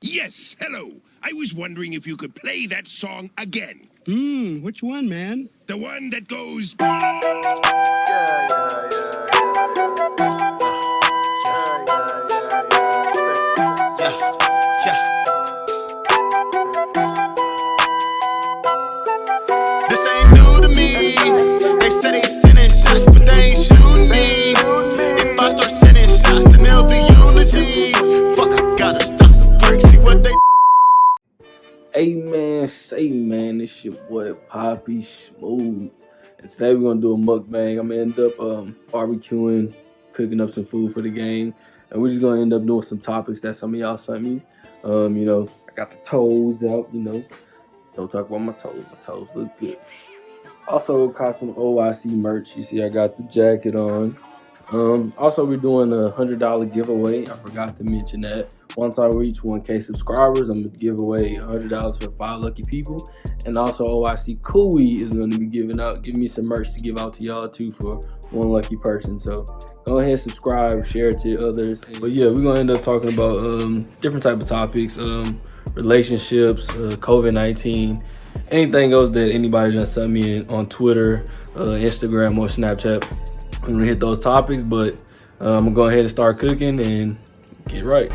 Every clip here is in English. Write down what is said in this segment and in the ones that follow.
Yes, hello. I was wondering if you could play that song again. Which one, man? The one that goes... This ain't new to me. They say they sending shots, but they ain't shooting me. If I start sending shots, then there'll be eulogies. Fuck, I gotta stop the break, see what they... Hey man, this your boy PapiiSmoooth, and today we're gonna do a mukbang. I'm gonna end up barbecuing, cooking up some food for the game, and we're just gonna end up doing some topics that some of y'all sent me. I got the toes out. Don't talk about my toes. My toes look good. Also got some OIC merch. You see, I got the jacket on. Also, we're doing a $100 giveaway. I forgot to mention that. Once I reach 1K subscribers, I'm gonna give away $100 for 5 lucky people. And also, OIC Kui is gonna be giving me some merch to give out to y'all too for 1 lucky person. So go ahead, subscribe, share it to others. But yeah, we're gonna end up talking about different type of topics, relationships, COVID-19, anything else that anybody done sent me on Twitter, Instagram, or Snapchat. We're gonna hit those topics, but I'm gonna go ahead and start cooking and get right.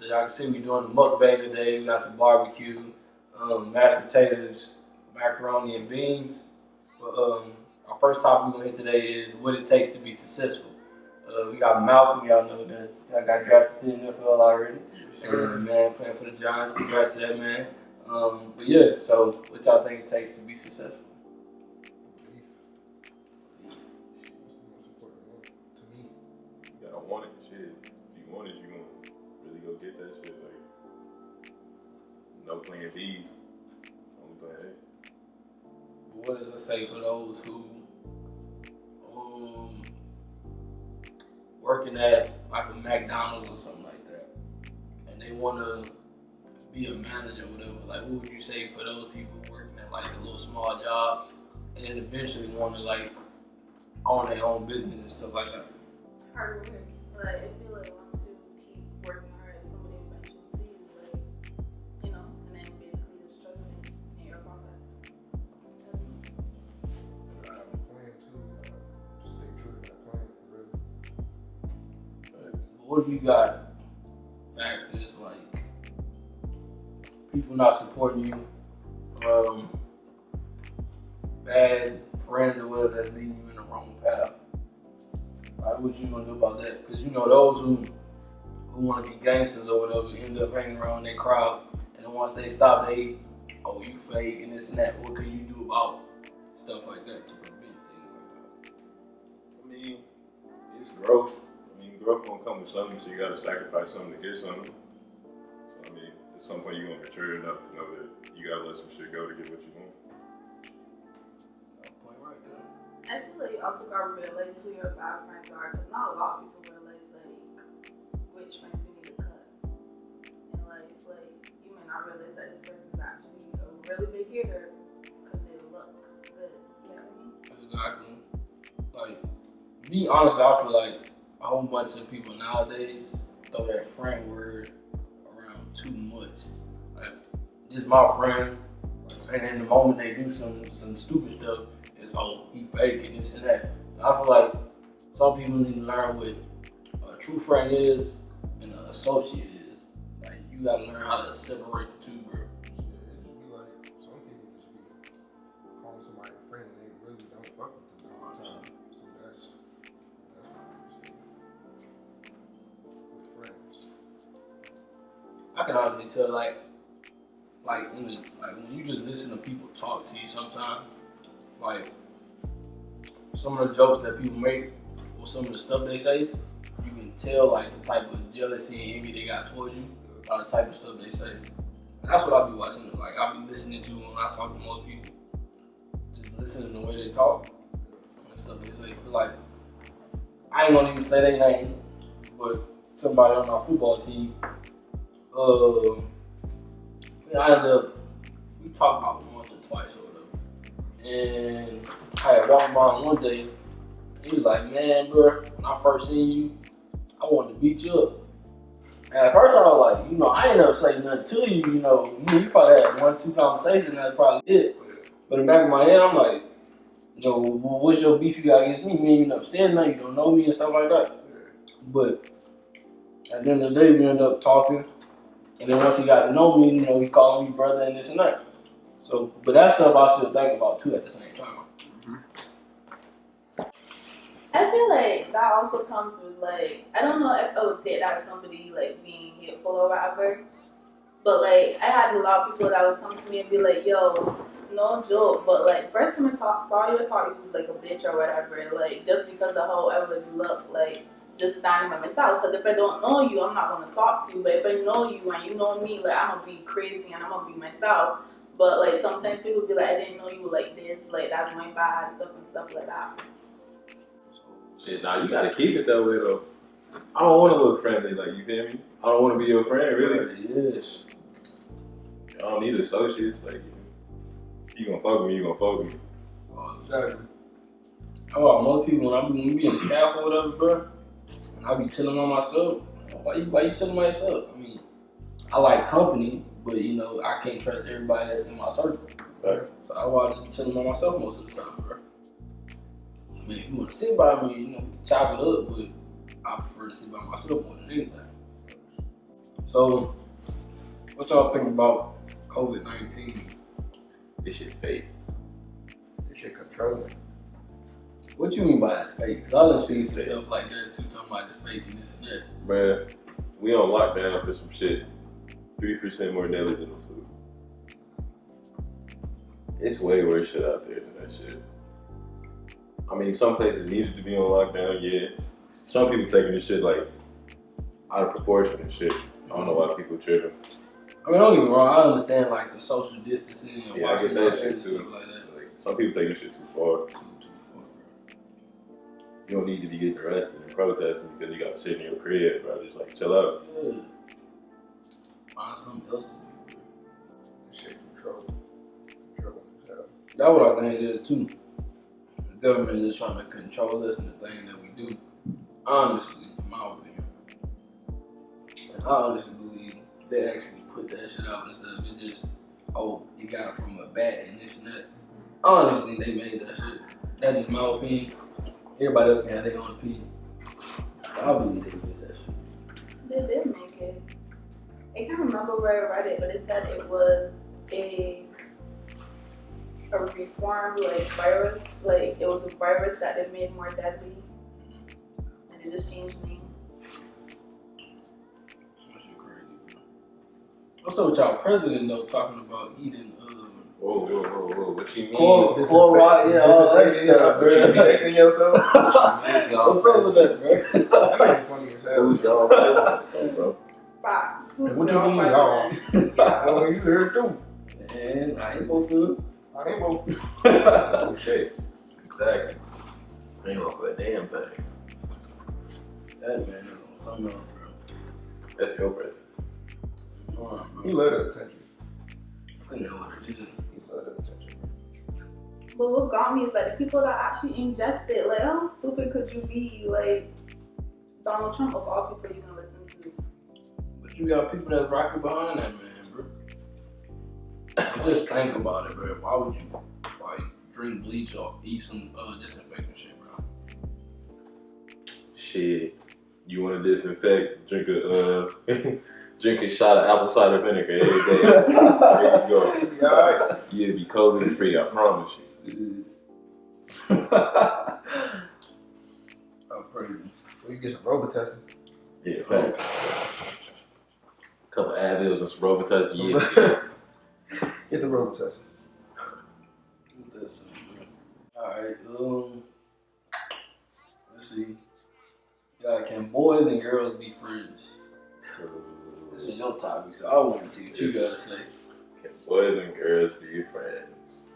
Y'all can see me doing the mukbang today. We got the barbecue, mashed potatoes, macaroni and beans. But our first topic we're gonna hit today is what it takes to be successful. We got Malcolm, y'all know that. I got drafted to the NFL already. Sure. Man, playing for the Giants. Congrats to that man. But yeah, so what y'all think it takes to be successful? You gotta want it, shit. If you want it, you gonna really go get that shit. Like, no plan B's, only plan A. What does it say for those who working at like a McDonald's or something like that, and they want to be a manager or whatever? Like, what would you say for those people working at like a little small job and then eventually want to like own their own business and stuff like that? Hard work. Like, if you like want to keep working hard, somebody eventually sees, like, and then basically just trusting in your process. I have a plan too. Stay true to that plan, really. What if you got factors like people not supporting you, bad friends or whatever that's leading you in the wrong path? Like, what you gonna do about that? Because those who want to be gangsters or whatever end up hanging around their crowd, and then once they stop, you fake and this and that. What can you do about stuff like that to prevent things like that? I mean, it's growth. Growth gonna come with something, so you gotta sacrifice something to get something. So, at some point you're gonna mature enough to know that you gotta let some shit go to get what you want. That point right there. I feel like you also gotta relate to your bad friends are, because not a lot of people realize like which friends you need to cut, and like you may not realize that this person is actually a really big hitter because they look good. You know what I mean? Exactly. Like, me, honestly, I feel like a whole bunch of people nowadays throw that friend word around too much. Like, this is my friend, and in the moment they do some stupid stuff, it's he faking this and that. So I feel like some people need to learn what a true friend is and an associate is. Like, you gotta learn how to separate the two, bro. It just be like, some people just be calling somebody a friend and they really don't fuck with them all the time. So that's my biggest thing. With friends. I can honestly tell, like when you just listen to people talk to you sometimes, like some of the jokes that people make or some of the stuff they say, you can tell like the type of jealousy and envy they got towards you, or the type of stuff they say. And that's what I'll be watching. Like, I'll be listening to when I talk to most people, just listening to the way they talk and stuff they say. Cause like, I ain't gonna even say their name, but somebody on our football team. We talked about it once or twice or whatever. And I had walked by him one day, and he was like, man, bro, when I first seen you, I wanted to beat you up. And at first I was like, I ain't never say nothing to you, you probably had 1-2 conversations, and that's probably it. But in the back of my head, I'm like, what's your beef you got against me? You never said nothing, you don't know me and stuff like that. But at the end of the day, we ended up talking. And then once he got to know me, he called me brother and this and that. So, but that stuff I still think about too at the same time. I feel like that also comes with like, I don't know if I would say that as somebody like being hateful or whatever, but like I had a lot of people that would come to me and be like, yo, no joke, but like first time I saw you, I thought you was like a bitch or whatever, like just because of how I would look, like just standing by myself. Because if I don't know you, I'm not gonna talk to you. But if I know you and you know me, like I'm gonna be crazy and I'm gonna be myself. But like sometimes people be like, I didn't know you were like this, like that's my bad stuff like that. Shit, nah, you gotta keep it that way though. I don't want to look friendly, like, you feel me? I don't want to be your friend, really. Yes. I don't need associates. Like, you gonna fuck with me, you gonna fuck with me. Exactly. Oh, most people when I be in the caf or whatever, bro, and I be chilling by myself. Why you chilling by yourself? I mean, I like company, but I can't trust everybody that's in my circle. Right. So I want to be chilling by myself most of the time, bro. I mean, if you want to sit by me, we can chop it up, but I prefer to sit by myself more than anything. So, what y'all think about COVID-19? This shit fake. This shit controlling. What you mean by it's fake? Cause I done seen some stuff like that too, talking about it's fake and this and that. Man, we on lockdown for some shit. 3% more deadly than the flu. It's way worse shit out there than that shit. I mean, some places needed to be on lockdown, yeah. Some people taking this shit like out of proportion and shit. I don't know why people tripping. I mean, don't get me wrong, I understand like the social distancing and Yeah, I get that shit too. Like that. Like, some people taking this shit too far. Too far, bro. You don't need to be getting arrested and protesting because you got to sit in your crib, bro. Just like chill out. Yeah. Find something else to do, bro. This shit controlling. Controlling hell. That's what I think it is too. The government is trying to control us and the things that we do. Honestly, in my opinion. And I honestly believe they actually put that shit out instead of it just, you got it from a bat and this and that. I honestly think they made that shit. That's just my opinion. Everybody else can have their own opinion. I believe they did that shit. They did make it. I can't remember where I read it, but it said it was a reformed like virus. Like it was a virus that they made more deadly, and it just changed names. That shit crazy, bro. What's up with y'all president though talking about eating Whoa, what you mean? Chloride, yeah, all that stuff, bro. You protecting yourself? What's up with that, bro? That ain't funny as hell. Who's y'all president, bro? Facts. What you mean, y'all? Oh, you heard too. And I ain't both good. I ain't both. Oh shit. Exactly. Ain't gonna put a damn thing. That man is on something else, bro. That's your president. Come on, He bro. love the attention. I know what it is. He love the attention. But what got me is that the people that actually ingest it, like how stupid could you be? Like Donald Trump of all people you can listen to. But you got people that's rocking behind that man, bro. Just think about it, bro. Why would you like drink bleach or eat some disinfectant shit, bro? shit, you want to disinfect, drink a shot of apple cider vinegar every day. There you go. Alright. You'll be COVID free, I promise you. I'm pretty. We can get some Robitussin. Yeah, facts. Couple Advils and some Robitussin, yeah. Get the Robitussin. Alright, let's see. Can boys and girls be friends? This is your topic, so I want to see what you gotta say. Can boys and girls be friends?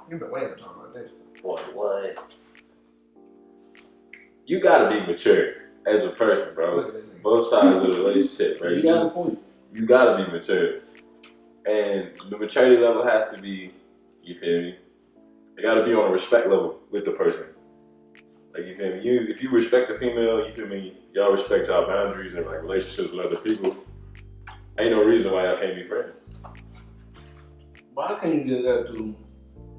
You've been waiting to talk about this. What? You gotta be mature as a person, bro. Both sides of the relationship, right? You got a point. You gotta be mature. And the maturity level has to be, you feel me? It gotta be on a respect level with the person. Like, you feel me? If you respect the female, you feel me? Y'all respect y'all boundaries and like relationships with other people. Ain't no reason why y'all can't be friends. Why can't you get that to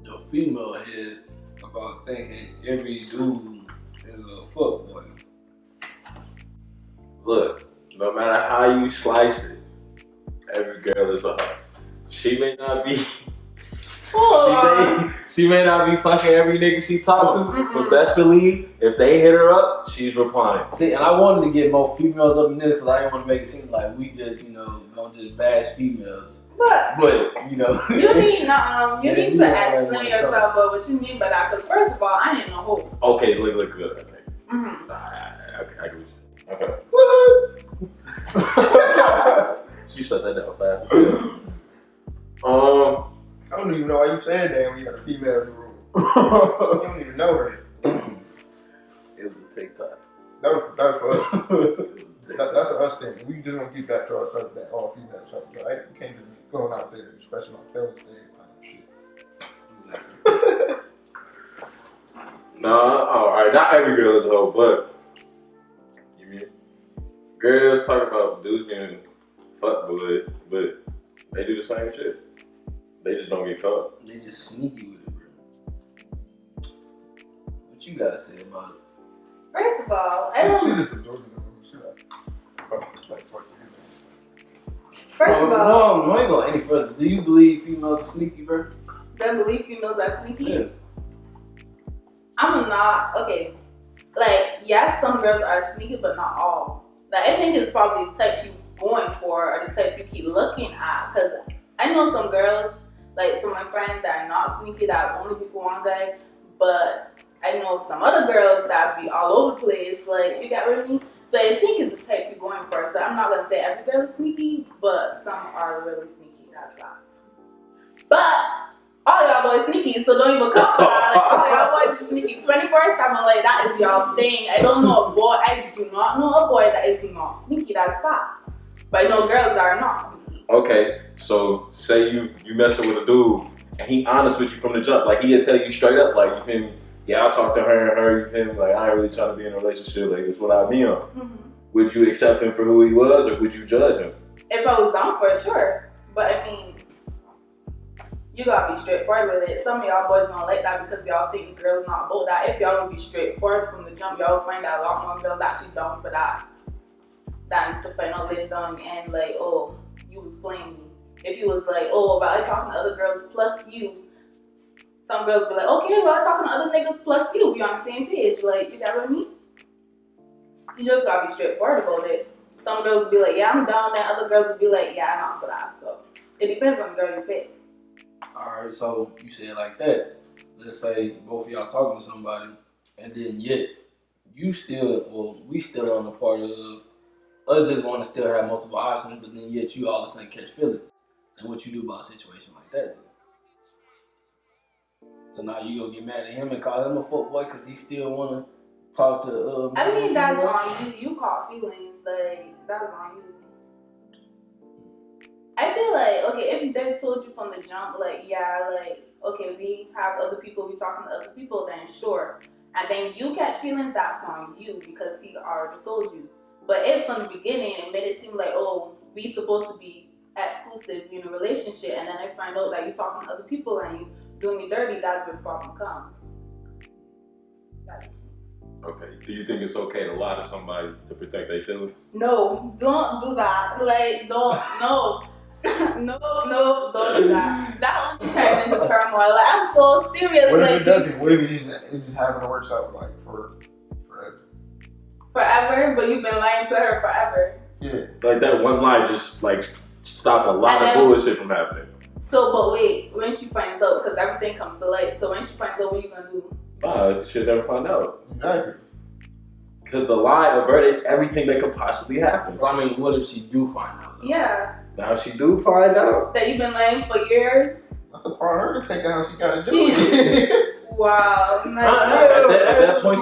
the female head about thinking every dude is a fuckboy? Look, no matter how you slice it, every girl is a hoe. She may not be. She may not be fucking every nigga she talk to, but best believe if they hit her up, she's replying. See, and I wanted to get more females up in this because I didn't want to make it seem like we just, don't just bash females. But you know, you need to explain yourself what you mean by that. Because first of all, I ain't no hoe. Okay, look good. Okay. Mm-hmm. I agree with you. Okay. She shut that down fast. I don't even know why you saying that when you got a female in the room. You don't even know her. It was a TikTok. That's for us. That's an us thing. We just want to get back to ourselves that all female stuff, right? You can't just be going out there expressing our feelings to everybody and shit. No, alright, not every girl is a hoe, but you mean girls talk about dudes being fuckboys, but they do the same shit. They just don't get caught. They just sneaky with it, bro. What you gotta say about it? First of all, I She don't. just enjoys it. First of all, no, I ain't going any further. Do you believe females are sneaky, bro? don't believe females are sneaky. Yeah. I'm not okay. Like, yes, some girls are sneaky, but not all. Like, I think it's probably the type you going for or the type you keep looking at. Cause I know some girls, like some of my friends that are not sneaky, that only be for one guy. But I know some other girls that be all over the place. Like, you got with me? So I think it's the type you're going for. So I'm not gonna say every girl is sneaky, but some are really sneaky. That's facts. But all y'all boys sneaky, so don't even come for that. Like, all y'all boys is sneaky 24/7. Like, that is y'all thing. I don't know a boy. I do not know a boy that is not sneaky. That's facts. But I know girls that are not sneaky. Okay, so say you messing with a dude and he honest with you from the jump. Like, he'll tell you straight up, like, you feel me? Yeah, I talked to her and her, you feel me? Like, I ain't really trying to be in a relationship. Like, that's what I be on. Mm-hmm. Would you accept him for who he was, or would you judge him? If I was down for it, sure. But I mean, you gotta be straightforward with it. Some of y'all boys don't like that because y'all think girls not about that. If y'all would be straightforward from the jump, y'all will find out a lot more girls actually down for that than to find out later down and like, oh, you was playing me. If you was like, oh, but I talking to other girls plus you, some girls be like, okay, well, I talking to other niggas plus you. We on the same page. Like, you got what I mean? You just gotta be straightforward about it. Some girls be like, yeah, I'm down. Then other girls will be like, yeah, I'm not for that. So it depends on the girl you pick. Alright, so you say it like that. Let's say both of y'all talking to somebody, and then yet we still on the part of us just want to still have multiple options, but then yet you all of a sudden catch feelings. And what you do about a situation like that? So now you go get mad at him and call him a fuckboy because he still want to talk to. I mean, that's on you. You caught feelings. Like, that's on you. I feel like, okay, if they told you from the jump, like, yeah, like, okay, we have other people, we talking to other people, then sure. And then you catch feelings, that's on you because he already told you. But if from the beginning it made it seem like, oh, we supposed to be exclusive in a relationship, and then I find out that you're talking to other people and you doing me dirty, that's where the problem comes. Okay. Do you think it's okay to lie to somebody to protect their feelings? No, don't do that. Like, don't, no. No, don't do that. That only turns into turmoil. Like, I'm so serious. What if like, it doesn't? What if it just happened to work out like for forever? Forever, but you've been lying to her forever. Yeah. Like that one lie just like stopped a lot of bullshit from happening. So, but wait, when she finds out, because everything comes to light. So when she finds out, what are you gonna do? Nah, she'll never find out. Exactly. Because the lie averted everything that could possibly happen. I mean, what if she do find out? Though? Yeah. Now she do find out. That you've been lying for years. That's upon her to take down. She gotta do it. Wow. At that point,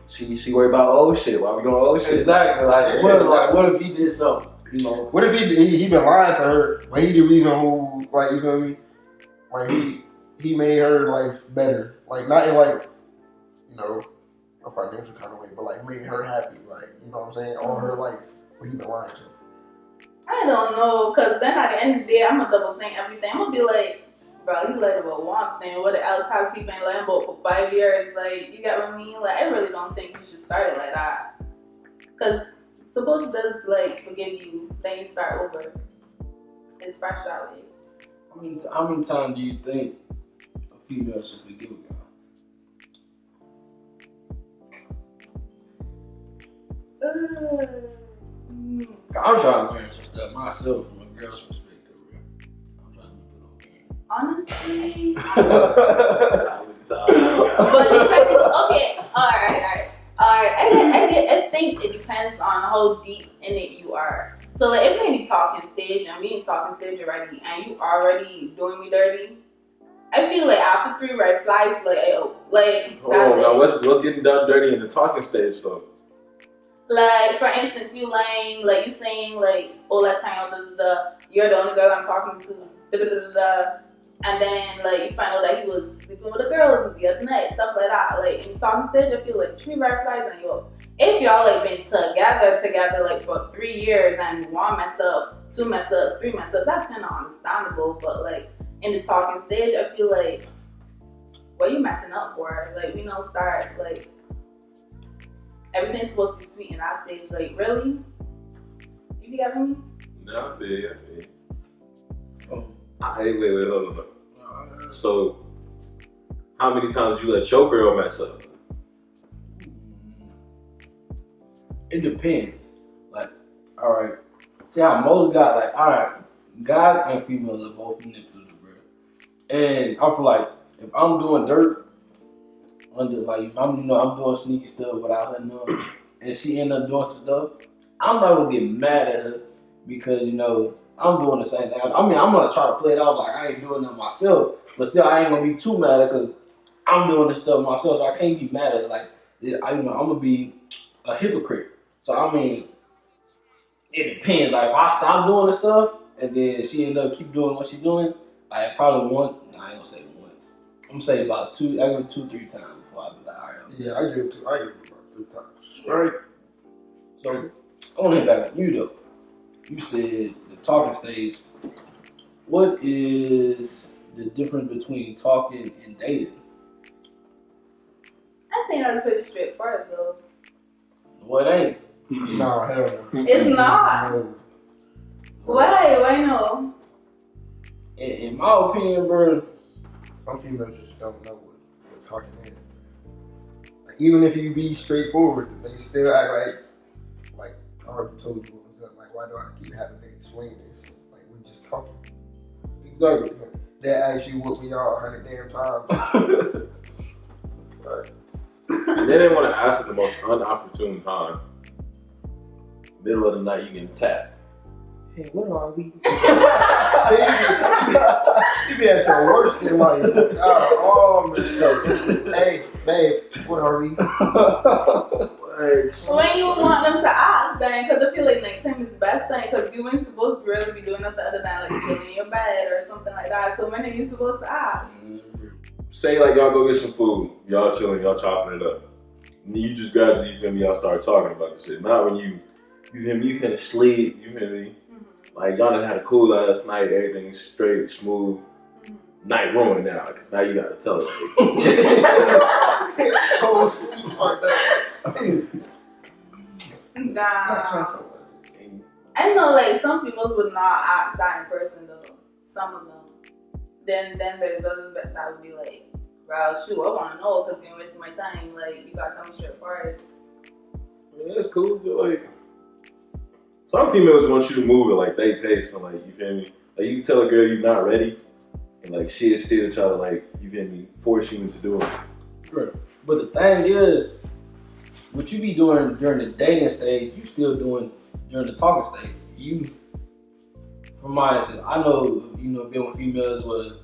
she worried about old shit. Why we going old shit? Exactly. Like, what if he did something? You know. What if he been lying to her, but he the reason who, like, you feel me? Like he made her life better. Like, not in like, you know, a financial kind of way, but like made her happy. Like, you know what I'm saying? All her life, but he been lying to her. I don't know, because then at the end of the day, I'm gonna double think everything. I'm gonna be like, bro, you lied about one thing. What else has he been lying about for 5 years? Like, you get what I mean? Like, I really don't think you should start it like that. Because suppose she does, like, forgive you, then you start over. It's fresh that way. How many times do you think a female should forgive a guy? I'm trying to learn some stuff myself from a girl's perspective. I'm trying to keep it Honestly, But but depending, okay, alright. I think it depends on how deep in it you are. So like if we're in the talking stage and we in talking stage already and you already doing me dirty, I feel like after 3 red flags, like now what's getting done dirty in the talking stage though? Like for instance, you lying, like you saying like, oh let's hang out, you're the only girl I'm talking to, and then like you find out that he was sleeping with a girl the other night, stuff like that. Like in the talking stage, I feel like 3 red flags and if y'all like been together like for 3 years and 1 mess up, 2 mess ups, 3 mess ups, that's kind of understandable. But like in the talking stage, I feel like what are you messing up for? Like we don't start like everything's supposed to be sweet in that stage. Like really, you get me? No, I feel you. Wait, hold on. So, how many times you let your girl mess up? It depends. Like, alright, see how most guys, like, alright, guys and females are both manipulative, bro. And I feel like if I'm doing dirt, if I'm doing sneaky stuff without her knowing, and she end up doing some stuff, I'm not gonna get mad at her because, I'm doing the same thing. I mean, I'm gonna try to play it off like I ain't doing it myself, but still I ain't gonna be too mad at her because I'm doing this stuff myself, so I can't be mad at her. Like, I'm gonna be a hypocrite. So I mean, it depends. Like if I stop doing the stuff and then she end up keep doing what she's doing, like probably I ain't gonna say once. I'm gonna say about 2, 3 times before I be like, alright. Yeah, I give it about 3 times. Alright. So I wanna hit back on you though. You said the talking stage. What is the difference between talking and dating? I think that's pretty straightforward though. Well, it ain't. Nah, hell no. It's not. No. Why no? In my opinion, bro. Some females just don't know what talking is. Like, even if you be straightforward, they still act like I already told you what was up. Like, why do I keep having to explain this? Like, we just talking. Exactly. They ask you what we are 100 damn times. Right. And then they want to ask at the most unopportune time. Middle of the night, you get tapped. Hey, what are we? You be at your worst in life. All messed up. Hey, babe, what are we? When you want them to ask, then, because I feel like nighttime is the best time, because you ain't supposed to really be doing nothing other than like chilling in your bed or something like that. So when are you supposed to ask? Say like y'all go get some food, y'all chilling, y'all chopping it up. And you just grab it, you feel me, y'all start talking about this shit. Not when you feel me, you finna sleep, you feel me? Like y'all done had a cool last night, everything's straight, smooth. Night ruined now, because now you gotta tell it. Go sleep like that. Nah. I know, like, some people would not act that in person, though. Some of them. Then there's others that would be like, well, shoot, I want to know because you're wasting my time. Like, you got to tell me straightforward. Yeah, that's cool, but like, some females want you to move at like they pace, so like, you feel me? Like, you can tell a girl you're not ready, and like, she'll still try to like, you feel me, force you into doing it. Sure. But the thing is, what you be doing during the dating stage, you still doing during the talking stage. You, from my instance, I know, being with females where,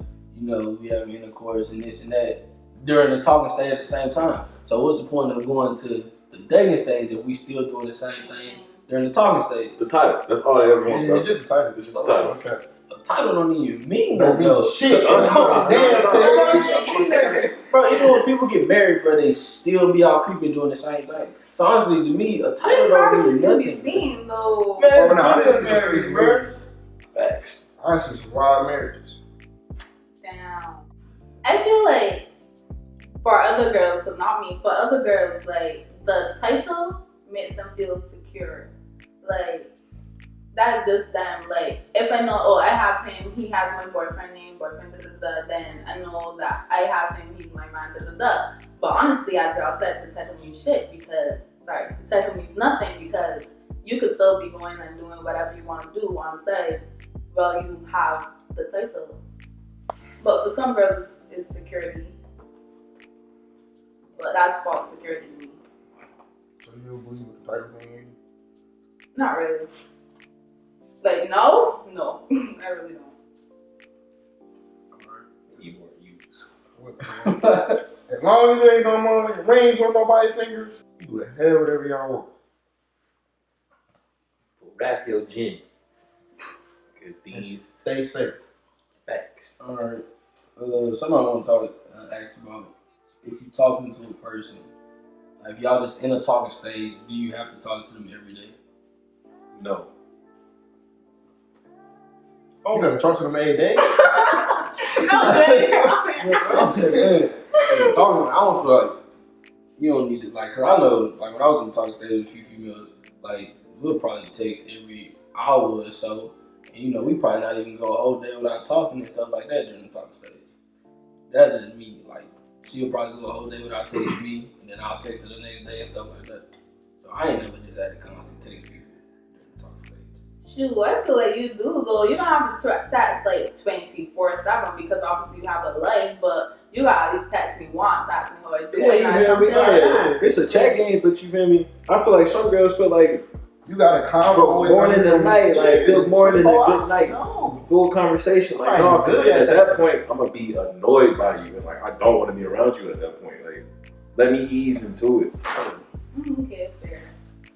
we have intercourse and this and that during the talking stage at the same time. So what's the point of going to the dating stage if we still doing the same thing during the talking stage? The title, that's all they ever want. Yeah, it's just a title. It's just a title. Okay. A title don't even mean no shit. Bro, even when people get married, bro, they still be all creepy doing the same thing. So honestly, to me, a title don't mean nothing. Seen, though. Man, this is married, crazy, bro. Facts. Honestly, some wild marriages. Damn. I feel like for other girls, but not me, for other girls, like, the title makes them feel secure. Like, that's just them. Like, if I know, oh, I have him, he has my boyfriend, then I know that I have him, he's my man, But honestly, as y'all said, the title means shit because, the title means nothing because you could still be going and doing whatever you want to do on the side while you have the title. But for some girls, it's security. But that's false security to me. So you don't believe what the title thing is? Not really. Like, no, I really don't. You more use. As long as there ain't no more rings on nobody's fingers, you do the hell whatever y'all want. Wrap your gin. Because these Stay safe. facts. Alright. Somebody want to ask about if you're talking to a person, if y'all just in a talking stage, do you have to talk to them every day? No. You gotta talk to them every day. I'm just saying, talking, I don't feel like you don't need to, like, cause I know, like, when I was in the talking stage with a few females, like, we'll probably text every hour or so, and we probably not even go a whole day without talking and stuff like that during the talking stage. That's just me, like, she'll probably go a whole day without texting me, and then I'll text her the next day and stuff like that. So I ain't never just had to constantly text people during the talking stage. Shoot, I feel like you do though. You don't have to text like 24/7 because obviously you have a life, but you gotta at least text me once, ask me how I do, It's a chat game, but you feel me? I feel like some girls feel like You got a convo with morning and night, like good morning and good night, No. full conversation. Like, no, because at that point, I'm gonna be annoyed by you, and like I don't want to be around you at that point. Like, let me ease into it. Okay, fair.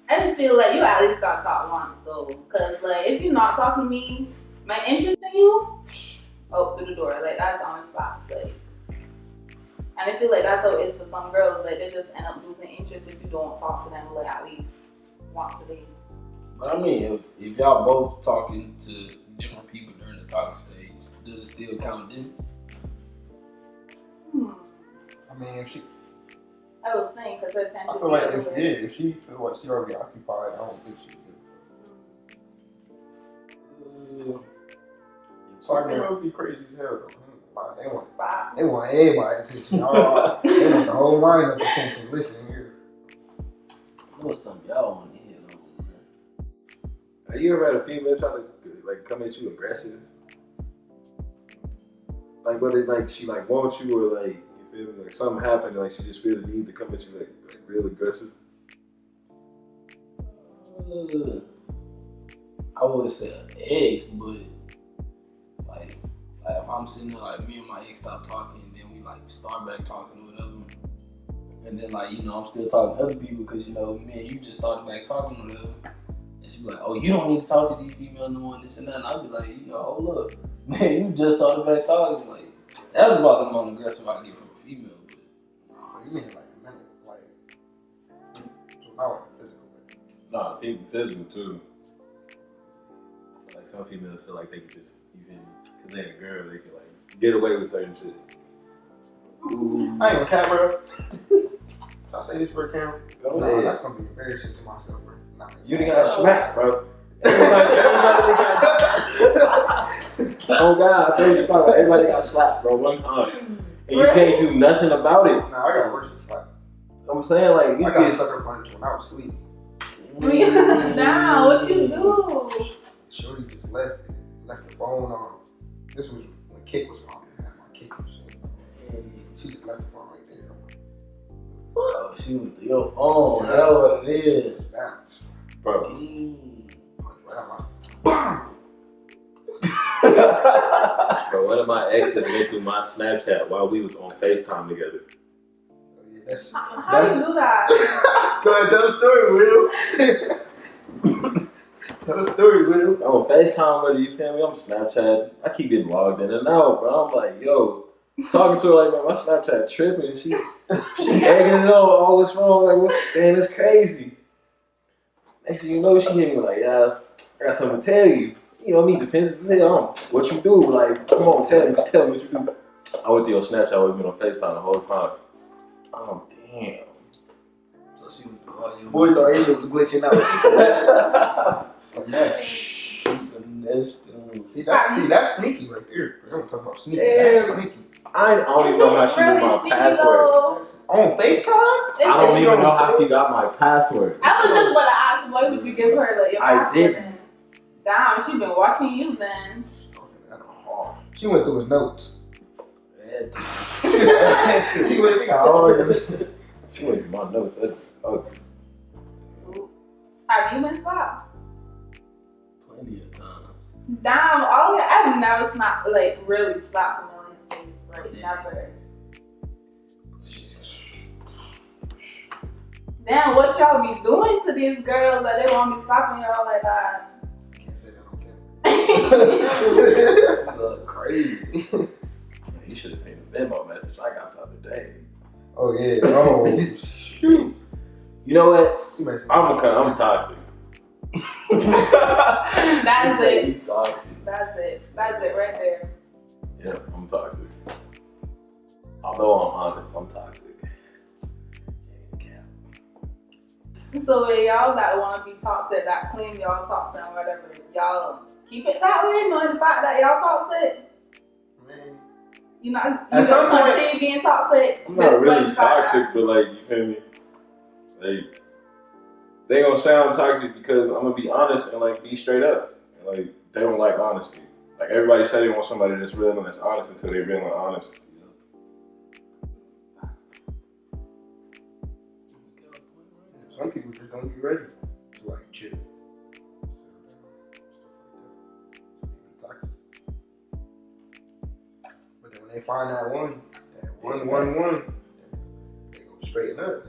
I just feel like you at least got talk once though, cause like if you're not talking to me, my interest in you, through the door. Like that's on the spot. Like, and I feel like that's how it is for some girls. Like they just end up losing interest if you don't talk to them like at least once a day. But I mean, if y'all both talking to different people during the talking stage, does it still count then? I mean, if she, I was saying because her attention. I feel like if she feel like she already occupied, I don't think she could. Some girls be crazy as hell though. They want everybody's attention. They want the whole lineup attention. Listen here. What's something y'all want to hear though? Have you ever had a female try to like come at you aggressive? Like whether like she like wants you or like you feel me, like something happened, like she just feel the need to come at you like real aggressive. I would say an ex, but like if I'm sitting there, like me and my ex stop talking, and then we like start back talking or whatever, and then like I'm still talking to other people because me and you just started back talking or whatever, and she be like, oh, you don't need to talk to these females no more, this and that, and I'd be like, hold up, man, you just started back talking, like that's about the most aggressive I get from a female. But you mean like a minute, like so not like a physical way. Nah, physical too. Like some females feel like they can just because they're a girl, they can like get away with certain shit. I ain't gonna cat, bro. I say this for a camera? Go Nah, ahead. that's gonna be embarrassing to myself, bro. Nah, You done got smacked, bro. Everybody got oh God, I thought you were talking about everybody got slapped, bro, one time. And you can't do nothing about it. Nah, I got worse than slap. I'm saying, like, you I got just... sucker punched when I was asleep. Nah, what you do? Shorty just left the phone on. This was when Kick was popping. My Kick was she just left the phone right there. Oh, she was your phone. That's what it is. Balance. Bro. Punch right out my Bro, one of my exes went through my Snapchat while we was on FaceTime together. yeah, that's How you do that? Go ahead, tell the story, Will. Tell the story, Will. I'm on FaceTime with her, you feel me? I'm Snapchat. I keep getting logged in and out, bro. I'm like, yo, talking to her like, man, my Snapchat tripping. She egging it on. Oh, what's wrong? Like, man, it's crazy. Next thing you know, she hit me like, yeah, I got something to tell you. You know me, defensive as hell. What you do? Like, come on, tell me what you do. I went to your Snapchat with me on FaceTime the whole time. Oh, damn. So she was all your Boy thought Asia was glitching out. From that. See, that's sneaky right there. We're talking about sneaky. That's sneaky. I don't even know how she knew my password. On FaceTime? I don't even know how she got my password. I was just about to ask, what would you give her? Like, your I password didn't. then? Damn, she been watching you then. She went through his notes. She She went through all of them. She went through my notes. That's ugly. Have you been slapped? Plenty of times. Damn, I've never slapped, like, really slapped someone in his face. Like, never. Damn, what y'all be doing to these girls that they won't be slapping y'all like that? Can't say that on camera. Crazy. You should have seen the Venmo message I got the other day. Oh yeah. Oh shoot. You know what? I'm toxic. That's it. Toxic. That's it. That's it right there. Yeah, I'm toxic. Although I'm honest, I'm toxic. So when y'all that want to be toxic, that claim y'all toxic or whatever, y'all keep it that way, knowing the fact that y'all toxic. Man. You know, At some point, continue being toxic. I'm not really toxic, but like, you feel me? Like, they gonna sound toxic because I'm gonna be honest and like be straight up. And like, they don't like honesty. Like everybody say they want somebody that's real and that's honest until they're real and honest. some people just don't be ready to like chill. Toxic. But then when they find that one, they go straighten up.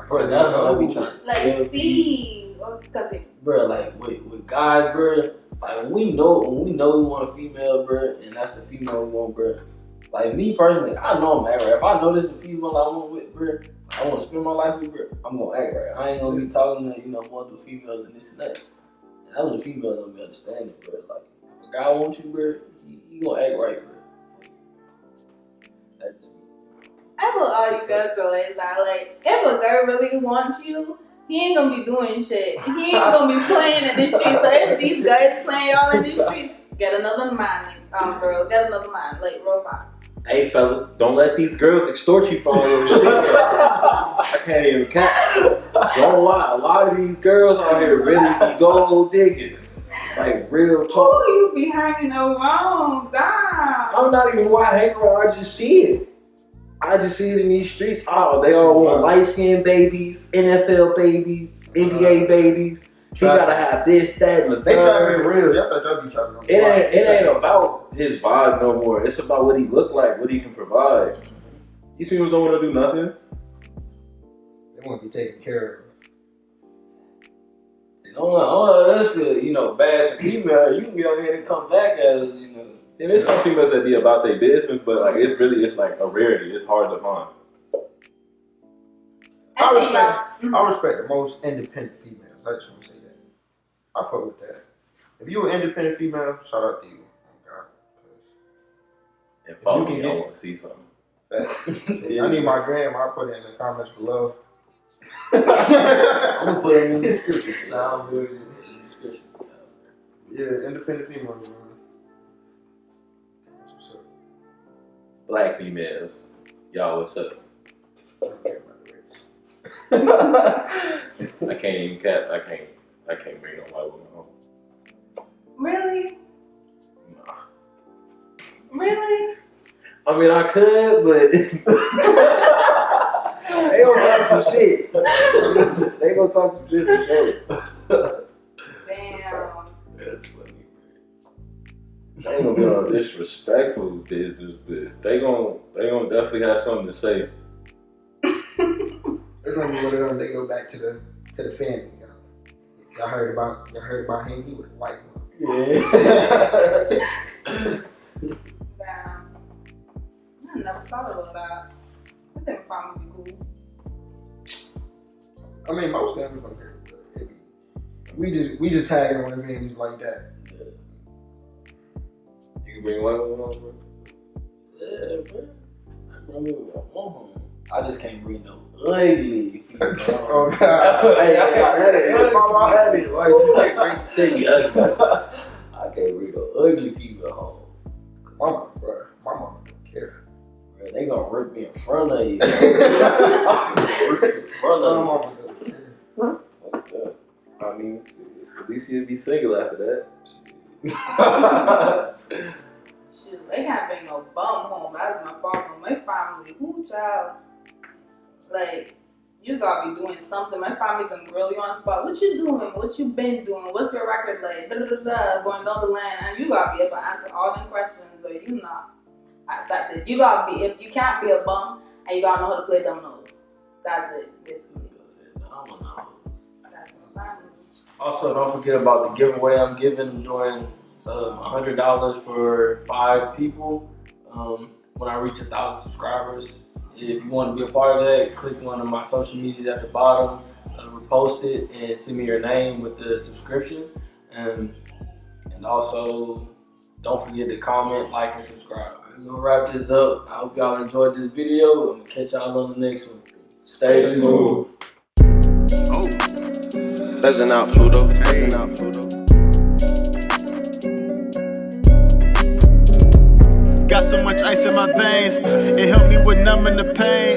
Bro, that's what I be trying to Like, tell see, because bro, like with guys, bro, like when we know we want a female, bro, and that's the female we want, bro. Like me personally, I know I'm act right. If I know this is the female I want with, bro, I want to spend my life with, bro, I'm gonna act right. I ain't gonna be talking to multiple females and this and that. And that's when the females don't be understanding, bro. Like if a guy wants you, bro, he gonna act right, bro. That's I feel all you guys are like that. Like, if a girl really wants you, he ain't gonna be doing shit. He ain't gonna be playing in the streets. So if these guys playing y'all in these streets, get another man, girl. Get another man, like, robot. Hey fellas, don't let these girls extort you for all your shit. I can't even count. Don't lie. A lot of these girls out here really be gold digging. Like real talk. Who you be hanging around? Damn. I'm not even who I hang around, I just see it. I just see it in these streets. Oh, they all want light-skinned babies, NFL babies, NBA babies. You gotta have this, that, and the They try to third. be real. Y'all thought y'all be trying to be It ain't about his vibe no more. It's about what he look like, what he can provide. These people don't want to do nothing. They want to be taken care of. Let's feel, bash a female, you can go ahead and come back as, And there's some females that be about their business, but like it's like a rarity. It's hard to find. I respect the most independent females. I just want to say that. I fuck with that. If you an independent female, shout out to you. Oh God. And follow You me, can I get- want to see something. I need my grandma. I put it in the comments for love. I'm gonna put it in the description. Nah, I'm good. In the description. Yeah, independent female. That's what's up. Black females, y'all, what's up? I don't care about the race. I can't even cap. I can't bring no white woman home. Really? Nah. Really? I mean, I could, but They gonna talk some shit. They gonna talk some shit for sure. Damn. that's funny. They ain't gonna be on disrespectful business, but they gonna definitely have something to say. It's gonna be one of them. They go back to the family. Y'all heard about him? He was a white one. Yeah. Damn. I never thought about that. I think family be cool. I mean, most families don't care. We just tag in on families like that. You can bring white woman home, bro. Yeah, bro. I remember I just can't bring no ugly female. Oh God! Hey, I can't bring no ugly female home. Mama, bro, my mama don't care. Bro, they gonna rip me in front of you. My mama don't care. I mean, at least you'd be single after that. Shit, they can't bring no bum home. That's my problem. My family, who child? Like, you gotta be doing something. My family can grill you on the spot. What you doing? What you been doing? What's your record like? Da, da, da, da, going down the line. And you gotta be able to answer all them questions, or you not. That's it. You gotta be, if you can't be a bum, and you gotta know how to play dominoes. That's it, basically. That's my family. Also, don't forget about the giveaway I'm giving, doing $100 for 5 people when I reach 1,000 subscribers. If you want to be a part of that, click one of my social medias at the bottom, repost it, and send me your name with the subscription. And also, don't forget to comment, like, and subscribe. I'm gonna wrap this up. I hope y'all enjoyed this video. I'm gonna catch y'all on the next one. Stay smooth. Oh, Buzzing out Pluto. Got so much ice in my veins, it helped me with numbing the pain.